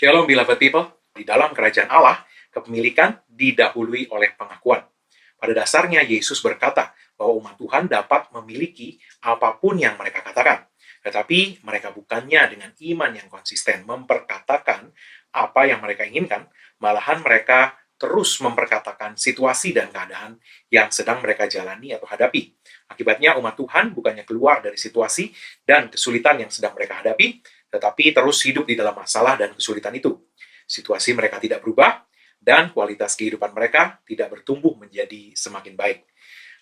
Shalom beloved people, di dalam kerajaan Allah, kepemilikan didahului oleh pengakuan. Pada dasarnya Yesus berkata bahwa umat Tuhan dapat memiliki apapun yang mereka katakan. Tetapi mereka bukannya dengan iman yang konsisten memperkatakan apa yang mereka inginkan, malahan mereka terus memperkatakan situasi dan keadaan yang sedang mereka jalani atau hadapi. Akibatnya umat Tuhan bukannya keluar dari situasi dan kesulitan yang sedang mereka hadapi, tetapi terus hidup di dalam masalah dan kesulitan itu. Situasi mereka tidak berubah, dan kualitas kehidupan mereka tidak bertumbuh menjadi semakin baik.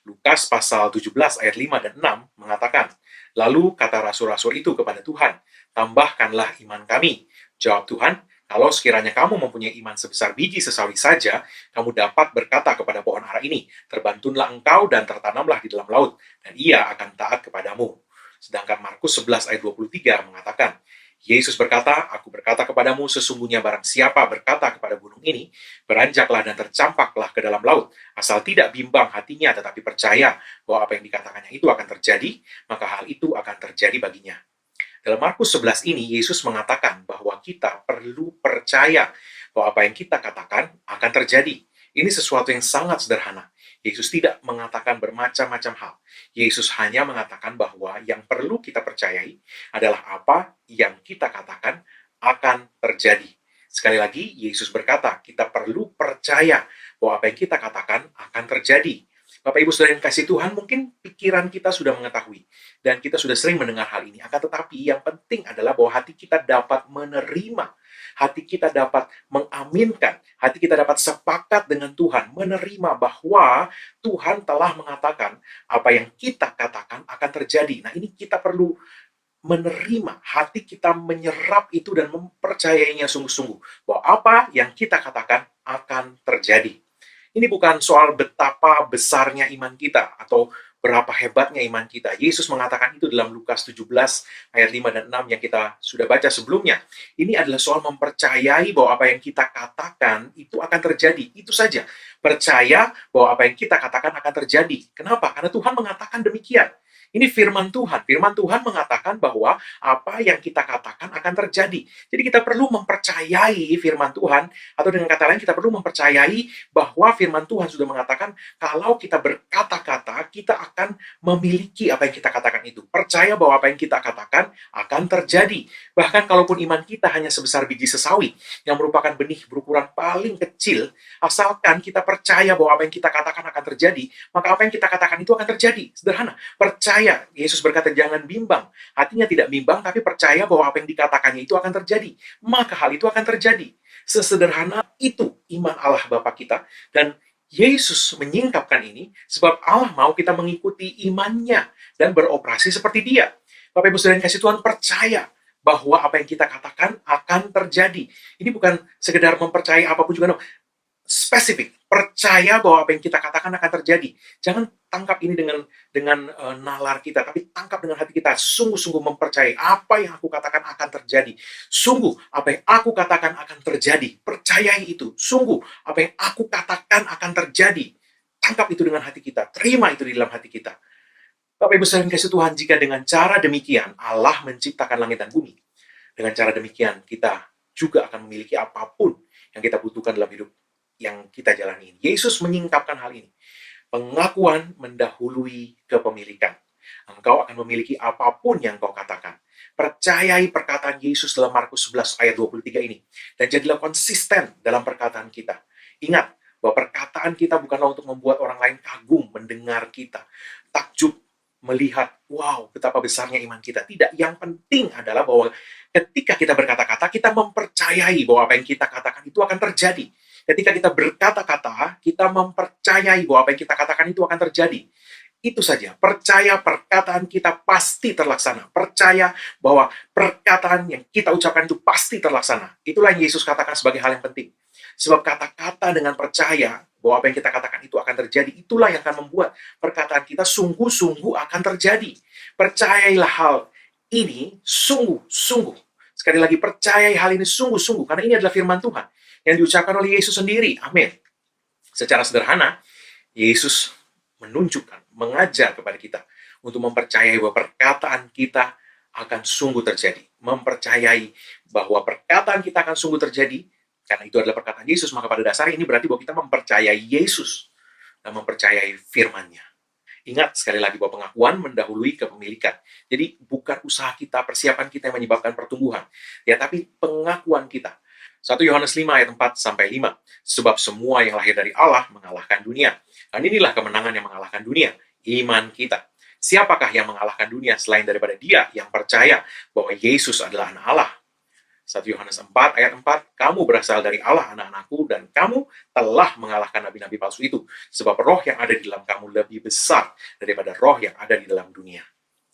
Lukas pasal 17 ayat 5 dan 6 mengatakan, "Lalu kata rasul-rasul itu kepada Tuhan, tambahkanlah iman kami." Jawab Tuhan, "Kalau sekiranya kamu mempunyai iman sebesar biji sesawi saja, kamu dapat berkata kepada pohon ara ini, terbantunlah engkau dan tertanamlah di dalam laut, dan ia akan taat kepadamu." Sedangkan Markus 11 ayat 23 mengatakan, Yesus berkata, "Aku berkata kepadamu, sesungguhnya barang siapa berkata kepada gunung ini, beranjaklah dan tercampaklah ke dalam laut, asal tidak bimbang hatinya tetapi percaya bahwa apa yang dikatakannya itu akan terjadi, maka hal itu akan terjadi baginya." Dalam Markus 11 ini, Yesus mengatakan bahwa kita perlu percaya bahwa apa yang kita katakan akan terjadi. Ini sesuatu yang sangat sederhana. Yesus tidak mengatakan bermacam-macam hal. Yesus hanya mengatakan bahwa yang perlu kita percayai adalah apa yang kita katakan akan terjadi. Sekali lagi, Yesus berkata, kita perlu percaya bahwa apa yang kita katakan akan terjadi. Bapak Ibu Saudara yang kasih Tuhan, mungkin pikiran kita sudah mengetahui dan kita sudah sering mendengar hal ini. Akan tetapi yang penting adalah bahwa hati kita dapat menerima, hati kita dapat mengaminkan, hati kita dapat sepakat dengan Tuhan, menerima bahwa Tuhan telah mengatakan apa yang kita katakan akan terjadi. Nah, ini kita perlu menerima, hati kita menyerap itu dan mempercayainya sungguh-sungguh bahwa apa yang kita katakan akan terjadi. Ini bukan soal betapa besarnya iman kita atau berapa hebatnya iman kita. Yesus mengatakan itu dalam Lukas 17 ayat 5 dan 6 yang kita sudah baca sebelumnya. Ini adalah soal mempercayai bahwa apa yang kita katakan itu akan terjadi. Itu saja. Percaya bahwa apa yang kita katakan akan terjadi. Kenapa? Karena Tuhan mengatakan demikian. Ini firman Tuhan. Firman Tuhan mengatakan bahwa apa yang kita katakan akan terjadi. Jadi kita perlu mempercayai firman Tuhan, atau dengan kata lain kita perlu mempercayai bahwa firman Tuhan sudah mengatakan kalau kita berkata-kata, kita akan memiliki apa yang kita katakan itu. Percaya bahwa apa yang kita katakan akan terjadi. Bahkan kalaupun iman kita hanya sebesar biji sesawi, yang merupakan benih berukuran paling kecil, asalkan kita percaya bahwa apa yang kita katakan akan terjadi, maka apa yang kita katakan itu akan terjadi. Sederhana. Percaya. Yesus berkata, jangan bimbang. Hatinya tidak bimbang, tapi percaya bahwa apa yang dikatakannya itu akan terjadi. Maka hal itu akan terjadi. Sesederhana itu iman Allah Bapa kita. Dan Yesus menyingkapkan ini sebab Allah mau kita mengikuti imannya dan beroperasi seperti dia. Bapak Ibu Saudara yang kasih Tuhan, percaya bahwa apa yang kita katakan akan terjadi. Ini bukan sekedar mempercayai apapun juga, no. Spesifik, percaya bahwa apa yang kita katakan akan terjadi. Jangan tangkap ini dengan nalar kita, tapi tangkap dengan hati kita. Sungguh-sungguh mempercayai apa yang aku katakan akan terjadi. Sungguh, apa yang aku katakan akan terjadi. Percayai itu. Sungguh, apa yang aku katakan akan terjadi. Tangkap itu dengan hati kita. Terima itu di dalam hati kita. Bapak Ibu sekalian kasih Tuhan, jika dengan cara demikian Allah menciptakan langit dan bumi, dengan cara demikian kita juga akan memiliki apapun yang kita butuhkan dalam hidup yang kita jalani ini. Yesus menyingkapkan hal ini. Pengakuan mendahului kepemilikan. Engkau akan memiliki apapun yang kau katakan. Percayai perkataan Yesus dalam Markus 11 ayat 23 ini. Dan jadilah konsisten dalam perkataan kita. Ingat bahwa perkataan kita bukanlah untuk membuat orang lain kagum mendengar kita, takjub melihat, wow, betapa besarnya iman kita. Tidak, yang penting adalah bahwa ketika kita berkata-kata, kita mempercayai bahwa apa yang kita katakan itu akan terjadi. Ketika kita berkata-kata, kita mempercayai bahwa apa yang kita katakan itu akan terjadi. Itu saja. Percaya perkataan kita pasti terlaksana. Percaya bahwa perkataan yang kita ucapkan itu pasti terlaksana. Itulah yang Yesus katakan sebagai hal yang penting. Sebab kata-kata dengan percaya bahwa apa yang kita katakan itu akan terjadi, itulah yang akan membuat perkataan kita sungguh-sungguh akan terjadi. Percayailah hal ini sungguh-sungguh. Sekali lagi, percayai hal ini sungguh-sungguh. Karena ini adalah firman Tuhan yang diucapkan oleh Yesus sendiri. Amin. Secara sederhana, Yesus menunjukkan, mengajar kepada kita untuk mempercayai bahwa perkataan kita akan sungguh terjadi. Mempercayai bahwa perkataan kita akan sungguh terjadi, karena itu adalah perkataan Yesus, maka pada dasarnya ini berarti bahwa kita mempercayai Yesus dan mempercayai firman-Nya. Ingat sekali lagi bahwa pengakuan mendahului kepemilikan. Jadi bukan usaha kita, persiapan kita yang menyebabkan pertumbuhan, ya, tapi pengakuan kita. 1 Yohanes 5 ayat 4 sampai 5. Sebab semua yang lahir dari Allah mengalahkan dunia. Dan inilah kemenangan yang mengalahkan dunia, iman kita. Siapakah yang mengalahkan dunia selain daripada dia yang percaya bahwa Yesus adalah anak Allah? 1 Yohanes 4 ayat 4, kamu berasal dari Allah anak-anakku dan kamu telah mengalahkan nabi-nabi palsu itu, sebab roh yang ada di dalam kamu lebih besar daripada roh yang ada di dalam dunia.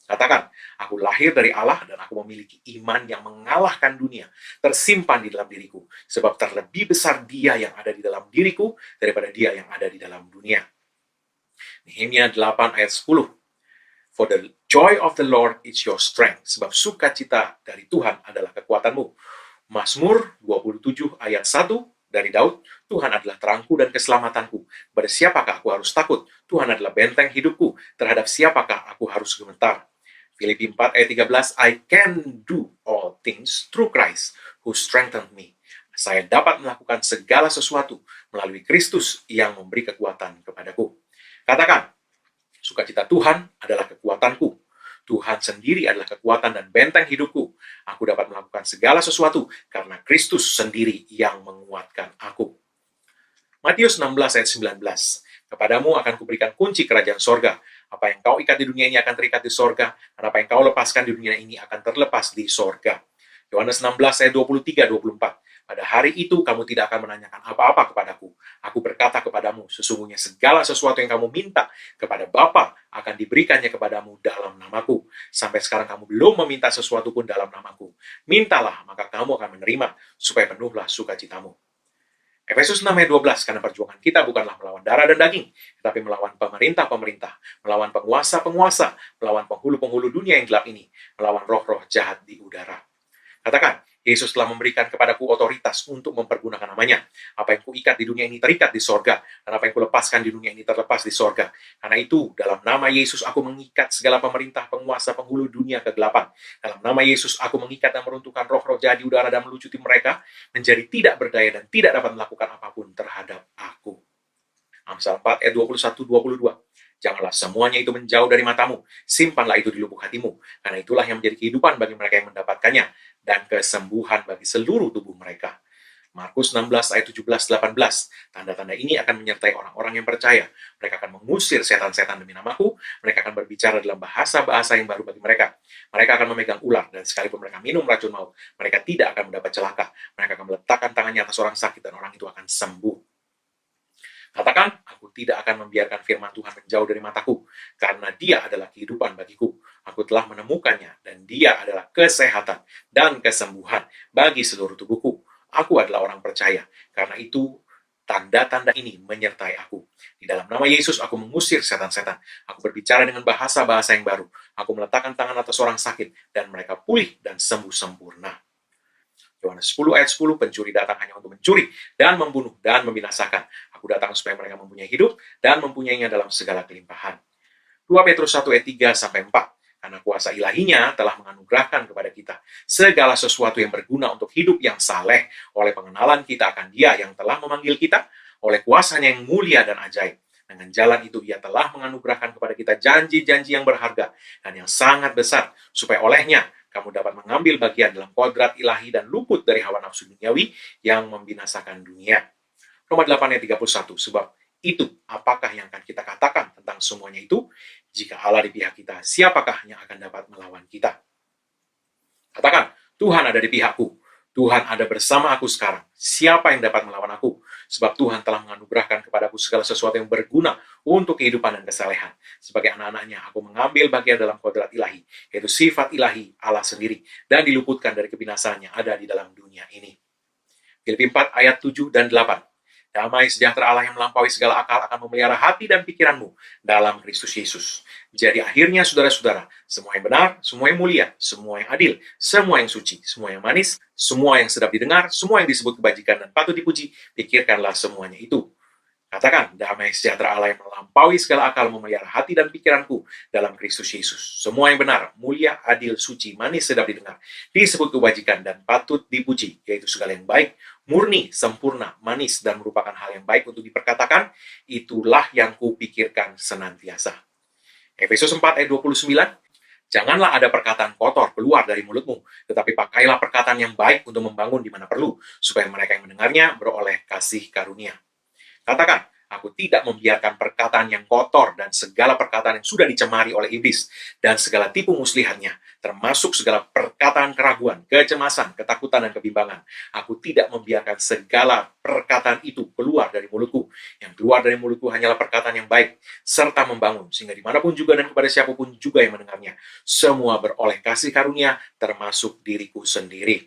Katakan, aku lahir dari Allah dan aku memiliki iman yang mengalahkan dunia, tersimpan di dalam diriku, sebab terlebih besar dia yang ada di dalam diriku daripada dia yang ada di dalam dunia. Nehemia 8 ayat 10, for the joy of the Lord is your strength, sebab sukacita dari Tuhan adalah kekuatanmu. Mazmur 27 ayat 1 dari Daud, Tuhan adalah terangku dan keselamatanku. Pada siapakah aku harus takut? Tuhan adalah benteng hidupku. Terhadap siapakah aku harus gemetar? Filipi 4 ayat 13, I can do all things through Christ who strengthened me. Saya dapat melakukan segala sesuatu melalui Kristus yang memberi kekuatan kepadaku. Katakan, sukacita Tuhan adalah kekuatanku. Tuhan sendiri adalah kekuatan dan benteng hidupku. Aku dapat melakukan segala sesuatu karena Kristus sendiri yang menguatkan aku. Matius 16 ayat 19. Kepadamu akan kuberikan kunci kerajaan sorga. Apa yang kau ikat di dunia ini akan terikat di sorga, dan apa yang kau lepaskan di dunia ini akan terlepas di sorga. Yohanes 16 ayat 23-24. Pada hari itu kamu tidak akan menanyakan apa-apa kepadaku. Aku berkata kepadamu, sesungguhnya segala sesuatu yang kamu minta kepada Bapa akan diberikannya kepadamu dalam namaku. Sampai sekarang kamu belum meminta sesuatu pun dalam namaku. Mintalah, maka kamu akan menerima, supaya penuhlah sukacitamu. Efesus 6 ayat 12, karena perjuangan kita bukanlah melawan darah dan daging, tetapi melawan pemerintah-pemerintah, melawan penguasa-penguasa, melawan penghulu-penghulu dunia yang gelap ini, melawan roh-roh jahat di udara. Katakan, Yesus telah memberikan kepadaku otoritas untuk mempergunakan namanya. Apa yang kuikat di dunia ini terikat di sorga, dan apa yang kulepaskan di dunia ini terlepas di sorga. Karena itu, dalam nama Yesus aku mengikat segala pemerintah, penguasa, penghulu dunia kegelapan. Dalam nama Yesus aku mengikat dan meruntuhkan roh-roh jahat di udara dan melucuti mereka menjadi tidak berdaya dan tidak dapat melakukan apapun terhadap aku. Amsal 4 ayat 21-22. Janganlah semuanya itu menjauh dari matamu, simpanlah itu di lubuk hatimu, karena itulah yang menjadi kehidupan bagi mereka yang mendapatkannya, dan kesembuhan bagi seluruh tubuh mereka. Markus 16 ayat 17-18. Tanda-tanda ini akan menyertai orang-orang yang percaya. Mereka akan mengusir setan-setan demi namaku, mereka akan berbicara dalam bahasa-bahasa yang baru bagi mereka. Mereka akan memegang ular, dan sekalipun mereka minum racun maut, mereka tidak akan mendapat celaka. Mereka akan meletakkan tangannya atas orang sakit, dan orang itu akan sembuh. Katakan, aku tidak akan membiarkan firman Tuhan menjauh dari mataku, karena dia adalah kehidupan bagiku. Aku telah menemukannya, dan dia adalah kesehatan dan kesembuhan bagi seluruh tubuhku. Aku adalah orang percaya, karena itu tanda-tanda ini menyertai aku. Di dalam nama Yesus, aku mengusir setan-setan. Aku berbicara dengan bahasa-bahasa yang baru. Aku meletakkan tangan atas orang sakit, dan mereka pulih dan sembuh sempurna. Yohanes 10 ayat 10, pencuri datang hanya untuk mencuri dan membunuh dan membinasakan. Aku datang supaya mereka mempunyai hidup dan mempunyainya dalam segala kelimpahan. 2 Petrus 1 ayat 3-4. Karena kuasa ilahinya telah menganugerahkan kepada kita segala sesuatu yang berguna untuk hidup yang saleh oleh pengenalan kita akan Dia yang telah memanggil kita, oleh kuasanya yang mulia dan ajaib. Dengan jalan itu Ia telah menganugerahkan kepada kita janji-janji yang berharga dan yang sangat besar, supaya olehnya kamu dapat mengambil bagian dalam kodrat ilahi dan luput dari hawa nafsu duniawi yang membinasakan dunia. Roma 8 ayat 31, sebab itu apakah yang akan kita katakan tentang semuanya itu? Jika Allah di pihak kita, siapakah yang akan dapat melawan kita? Katakan, Tuhan ada di pihakku. Tuhan ada bersama aku sekarang. Siapa yang dapat melawan aku? Sebab Tuhan telah menganugerahkan kepadaku segala sesuatu yang berguna untuk kehidupan dan kesalehan. Sebagai anak-anaknya, aku mengambil bagian dalam kodrat ilahi, yaitu sifat ilahi Allah sendiri, dan diluputkan dari kebinasan yang ada di dalam dunia ini. Filipi 4 ayat 7 dan 8. Damai sejahtera Allah yang melampaui segala akal akan memelihara hati dan pikiranmu dalam Kristus Yesus. Jadi akhirnya saudara-saudara, semua yang benar, semua yang mulia, semua yang adil, semua yang suci, semua yang manis, semua yang sedap didengar, semua yang disebut kebajikan dan patut dipuji, pikirkanlah semuanya itu. Katakan, damai sejahtera Allah yang melampaui segala akal memelihara hati dan pikiranku dalam Kristus Yesus. Semua yang benar, mulia, adil, suci, manis, sedap didengar, disebut kebajikan dan patut dipuji, yaitu segala yang baik, murni, sempurna, manis, dan merupakan hal yang baik untuk diperkatakan, itulah yang kupikirkan senantiasa. Efesus 4 ayat 29, janganlah ada perkataan kotor keluar dari mulutmu, tetapi pakailah perkataan yang baik untuk membangun di mana perlu, supaya mereka yang mendengarnya beroleh kasih karunia. Katakan, aku tidak membiarkan perkataan yang kotor dan segala perkataan yang sudah dicemari oleh iblis dan segala tipu muslihatnya, termasuk segala perkataan keraguan, kecemasan, ketakutan, dan kebimbangan. Aku tidak membiarkan segala perkataan itu keluar dari mulutku. Yang keluar dari mulutku hanyalah perkataan yang baik, serta membangun, sehingga dimanapun juga dan kepada siapapun juga yang mendengarnya, semua beroleh kasih karunia, termasuk diriku sendiri.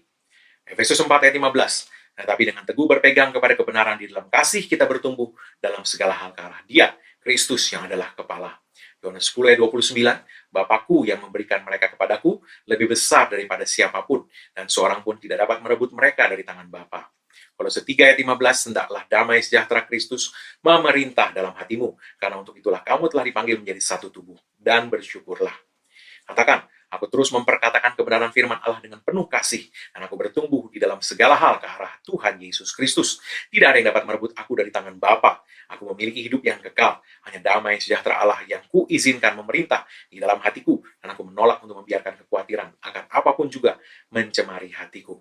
Efesus 4 ayat 15. Tetapi dengan teguh berpegang kepada kebenaran di dalam kasih kita bertumbuh dalam segala hal ke arah Dia, Kristus yang adalah kepala. Yohanes 10 ayat 29, Bapakku yang memberikan mereka kepadaku lebih besar daripada siapapun, dan seorang pun tidak dapat merebut mereka dari tangan Bapa. Kolose 3 ayat 15, hendaklah damai sejahtera Kristus memerintah dalam hatimu, karena untuk itulah kamu telah dipanggil menjadi satu tubuh, dan bersyukurlah. Katakan, aku terus memperkatakan kebenaran firman Allah dengan penuh kasih, dan aku bertumbuh di dalam segala hal ke arah Tuhan Yesus Kristus. Tidak ada yang dapat merebut aku dari tangan Bapa. Aku memiliki hidup yang kekal. Hanya damai sejahtera Allah yang kuizinkan memerintah di dalam hatiku, dan aku menolak untuk membiarkan kekhawatiran akan apapun juga mencemari hatiku.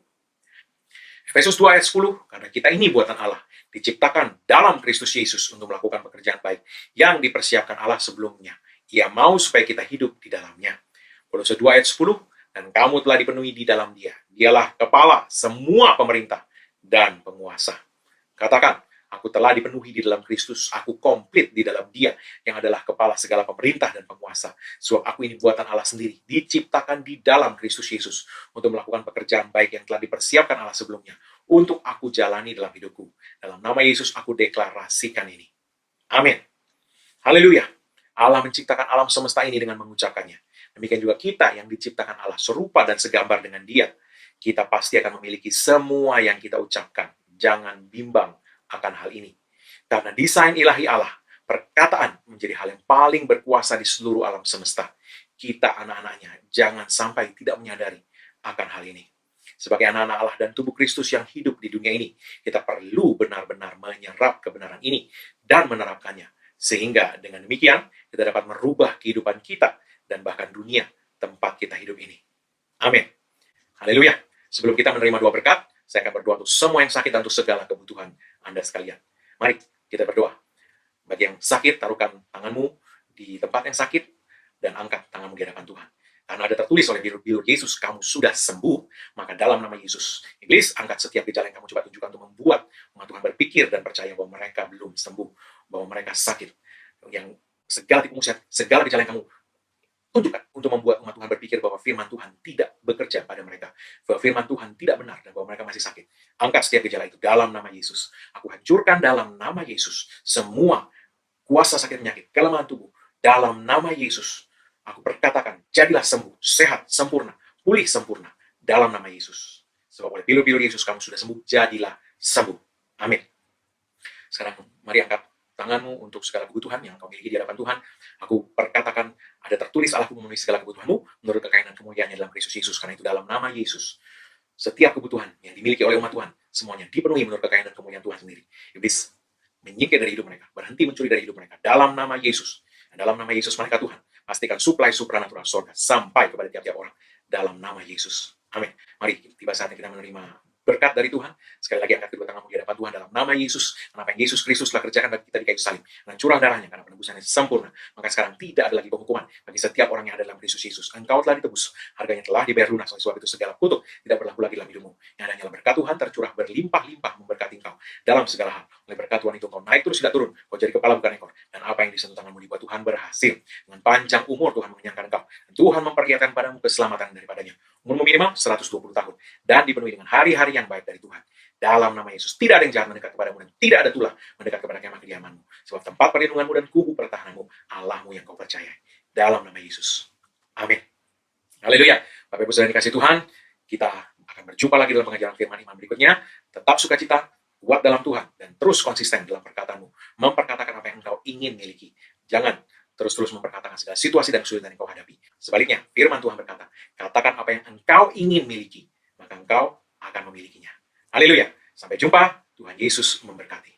Efesus 2 ayat 10, karena kita ini buatan Allah, diciptakan dalam Kristus Yesus untuk melakukan pekerjaan baik yang dipersiapkan Allah sebelumnya. Ia mau supaya kita hidup di dalamnya. Kolose 2 ayat 10, dan kamu telah dipenuhi di dalam Dia. Dialah kepala semua pemerintah dan penguasa. Katakan, aku telah dipenuhi di dalam Kristus, aku komplit di dalam Dia yang adalah kepala segala pemerintah dan penguasa. Sebab aku ini buatan Allah sendiri, diciptakan di dalam Kristus Yesus untuk melakukan pekerjaan baik yang telah dipersiapkan Allah sebelumnya untuk aku jalani dalam hidupku. Dalam nama Yesus aku deklarasikan ini. Amin. Haleluya. Allah menciptakan alam semesta ini dengan mengucapkannya. Demikian juga kita yang diciptakan Allah serupa dan segambar dengan Dia. Kita pasti akan memiliki semua yang kita ucapkan. Jangan bimbang akan hal ini. Karena desain ilahi Allah, perkataan menjadi hal yang paling berkuasa di seluruh alam semesta. Kita anak-anaknya jangan sampai tidak menyadari akan hal ini. Sebagai anak-anak Allah dan tubuh Kristus yang hidup di dunia ini, kita perlu benar-benar menyerap kebenaran ini dan menerapkannya. Sehingga dengan demikian, kita dapat merubah kehidupan kita dan bahkan dunia tempat kita hidup ini. Amin. Haleluya. Sebelum kita menerima doa berkat, saya akan berdoa untuk semua yang sakit dan untuk segala kebutuhan Anda sekalian. Mari kita berdoa. Bagi yang sakit, taruhkan tanganmu di tempat yang sakit dan angkat tanganmu di hadapan Tuhan. Karena ada tertulis oleh bilur Yesus, kamu sudah sembuh, maka dalam nama Yesus, iblis angkat setiap gejala yang kamu coba tunjukkan untuk membuat umat Tuhan berpikir dan percaya bahwa mereka belum sembuh, bahwa mereka sakit. Yang segala tipu muslihat, segala gejala yang kamu tunjukkan untuk membuat umat Tuhan berpikir bahwa firman Tuhan tidak bekerja pada mereka, bahwa firman Tuhan tidak benar dan bahwa mereka masih sakit. Angkat setiap gejala itu dalam nama Yesus. Aku hancurkan dalam nama Yesus semua kuasa sakit penyakit, kelemahan tubuh, dalam nama Yesus. Aku perkatakan, jadilah sembuh, sehat, sempurna, pulih sempurna, dalam nama Yesus. Sebab oleh bilur-bilur Yesus kamu sudah sembuh, jadilah sembuh. Amin. Sekarang mari angkat tanganmu untuk segala kebutuhan yang kau miliki di hadapan Tuhan. Aku perkatakan, ada tertulis Allahku memenuhi segala kebutuhanmu menurut kekayaan dan kemuliaannya dalam Kristus Yesus. Karena itu dalam nama Yesus, setiap kebutuhan yang dimiliki oleh umat Tuhan, semuanya dipenuhi menurut kekayaan dan kemuliaan Tuhan sendiri. Iblis menyingkir dari hidup mereka, berhenti mencuri dari hidup mereka, dalam nama Yesus. Dan dalam nama Yesus, mereka Tuhan pastikan suplai supranatural surga sampai kepada tiap-tiap orang dalam nama Yesus. Amin. Mari tiba saatnya kita menerima berkat dari Tuhan. Sekali lagi angkat kedua tanganmu di hadapan Tuhan dalam nama Yesus. Karena apa yang Yesus Kristus telah kerjakan bagi kita di kayu salib, dan curah darahnya karena penebusannya sempurna, maka sekarang tidak ada lagi penghukuman bagi setiap orang yang ada dalam Kristus Yesus. Engkau telah ditebus, harganya telah dibayar lunas. Oleh sebab itu segala kutuk tidak berlaku lagi dalam hidupmu. Yang adanya berkat Tuhan tercurah berlimpah-limpah memberkati engkau dalam segala hal. Oleh berkat Tuhan itu kau naik terus tidak turun, kau jadi kepala bukan ekor, dan apa yang disentuh tanganmu dibuat Tuhan berhasil. Dengan panjang umur Tuhan mengenyangkan engkau, dan Tuhan memperlihatkan padamu keselamatan daripadanya. Umurmu minimal 120 tahun dan dipenuhi dengan hari-hari yang baik dari Tuhan. Dalam nama Yesus, tidak ada yang jahat mendekat kepadamu dan tidak ada tulah mendekat kepada kemah kediamanmu. Sebab tempat perlindunganmu dan kubu pertahananmu, Allahmu yang kau percayai. Dalam nama Yesus. Amin. Haleluya. Bapak Ibu saudara dikasih Tuhan, kita akan berjumpa lagi dalam pengajaran firman iman berikutnya. Tetap sukacita, kuat dalam Tuhan, dan terus konsisten dalam perkataanmu, memperkatakan apa yang engkau ingin miliki. Jangan terus-terus memperkatakan segala situasi dan kesulitan yang kau hadapi. Sebaliknya, firman Tuhan berkata, katakan apa yang engkau ingin miliki, maka engkau akan memilikinya. Haleluya. Sampai jumpa. Tuhan Yesus memberkati.